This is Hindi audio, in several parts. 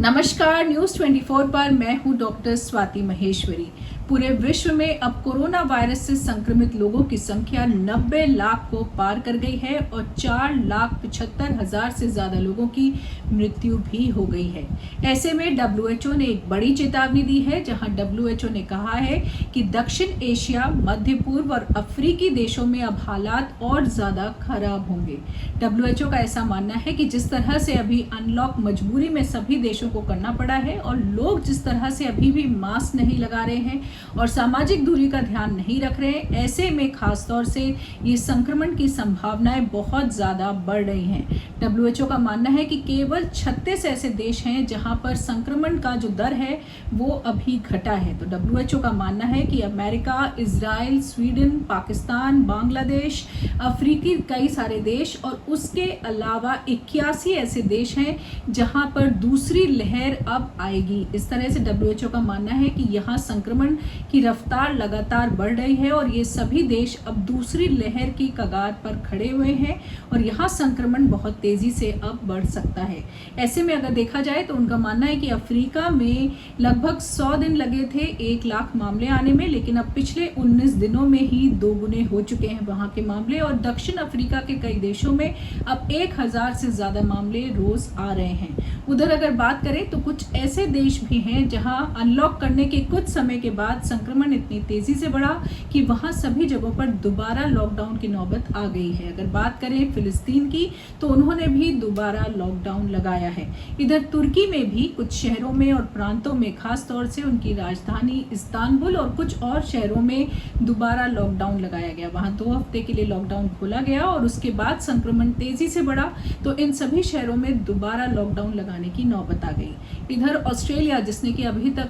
नमस्कार, न्यूज़ 24 पर मैं हूं डॉक्टर स्वाति महेश्वरी। पूरे विश्व में अब कोरोना वायरस से संक्रमित लोगों की संख्या 90 लाख को पार कर गई है और 4,75,000 से ज़्यादा लोगों की मृत्यु भी हो गई है। ऐसे में WHO ने एक बड़ी चेतावनी दी है, जहां WHO ने कहा है कि दक्षिण एशिया, मध्य पूर्व और अफ्रीकी देशों में अब हालात और ज़्यादा खराब होंगे। WHO का ऐसा मानना है कि जिस तरह से अभी अनलॉक मजबूरी में सभी देशों को करना पड़ा है और लोग जिस तरह से अभी भी मास्क नहीं लगा रहे हैं और सामाजिक दूरी का ध्यान नहीं रख रहे हैं, ऐसे में खास तौर से ये संक्रमण की संभावनाएं बहुत ज़्यादा बढ़ रही हैं। WHO का मानना है कि केवल 36 ऐसे देश हैं जहां पर संक्रमण का जो दर है वो अभी घटा है। तो WHO का मानना है कि America, Israel, Sweden, Pakistan, Bangladesh, अफ्रीकी कई सारे देश और उसके अलावा 81 ऐसे देश हैं जहां पर दूसरी लहर अब आएगी। इस तरह से WHO का मानना है कि यहाँ संक्रमण की रफ्तार लगातार बढ़ रही है और ये सभी देश अब दूसरी लहर की कगार पर खड़े हुए हैं और यहाँ संक्रमण बहुत तेजी से अब बढ़ सकता है। ऐसे में अगर देखा जाए तो उनका मानना है कि अफ्रीका में लगभग 100 दिन लगे थे 1 लाख मामले आने में, लेकिन अब पिछले 19 दिनों में ही 2 गुने हो चुके हैं वहाँ के मामले और दक्षिण अफ्रीका के कई देशों में अब 1000 से ज़्यादा मामले रोज आ रहे हैं। उधर अगर बात करें तो कुछ ऐसे देश भी हैं जहां अनलॉक करने के कुछ समय के बाद संक्रमण इतनी तेजी से बढ़ा कि वहां सभी जगहों पर दोबारा लॉकडाउन की नौबत आ गई है। अगर बात करें फिलिस्तीन की तो उन्होंने भी दोबारा लॉकडाउन लगाया है। इधर तुर्की में भी कुछ शहरों में और प्रांतों में, खास तौर से उनकी राजधानी इस्तांबुल और कुछ और शहरों में दोबारा लॉकडाउन लगाया गया। वहां 2 हफ्ते के लिए लॉकडाउन खोला गया और उसके बाद संक्रमण तेजी से बढ़ा तो इन सभी शहरों में दोबारा लॉकडाउन लगाने की नौबत आ गई। इधर ऑस्ट्रेलिया, जिसने कि अभी तक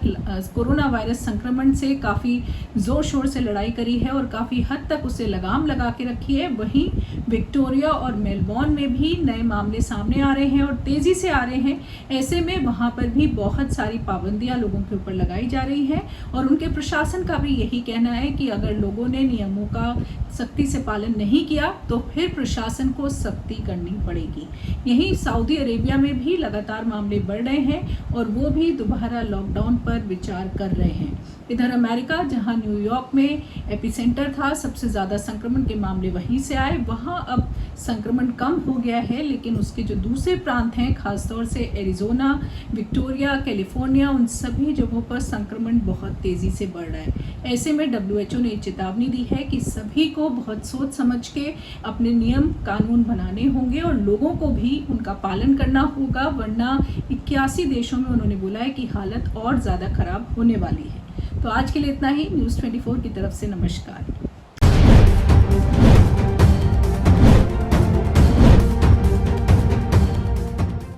कोरोना वायरस संक्रमण से काफ़ी ज़ोर शोर से लड़ाई करी है और काफ़ी हद तक उसे लगाम लगा के रखी है, वहीं विक्टोरिया और मेलबॉर्न में भी नए मामले सामने आ रहे हैं और तेज़ी से आ रहे हैं। ऐसे में वहाँ पर भी बहुत सारी पाबंदियाँ लोगों के ऊपर लगाई जा रही हैं और उनके प्रशासन का भी यही कहना है कि अगर लोगों ने नियमों का सख्ती से पालन नहीं किया तो फिर प्रशासन को सख्ती करनी पड़ेगी। यहीं सऊदी अरेबिया में भी लगातार मामले बढ़ रहे हैं और वो भी दोबारा लॉकडाउन पर विचार कर रहे हैं। इधर अमेरिका, जहां न्यूयॉर्क में एपिसेंटर था, सबसे ज़्यादा संक्रमण के मामले वहीं से आए, वहां अब संक्रमण कम हो गया है, लेकिन उसके जो दूसरे प्रांत हैं, खासतौर से एरिजोना, विक्टोरिया, कैलिफोर्निया, उन सभी जगहों पर संक्रमण बहुत तेज़ी से बढ़ रहा है। ऐसे में WHO ने चेतावनी दी है कि सभी को बहुत सोच समझ के अपने नियम कानून बनाने होंगे और लोगों को भी उनका पालन करना होगा, वरना 81 देशों में उन्होंने बोला है कि हालत और ज़्यादा खराब होने वाली है। तो आज के लिए इतना ही। न्यूज़ 24 की तरफ से नमस्कार।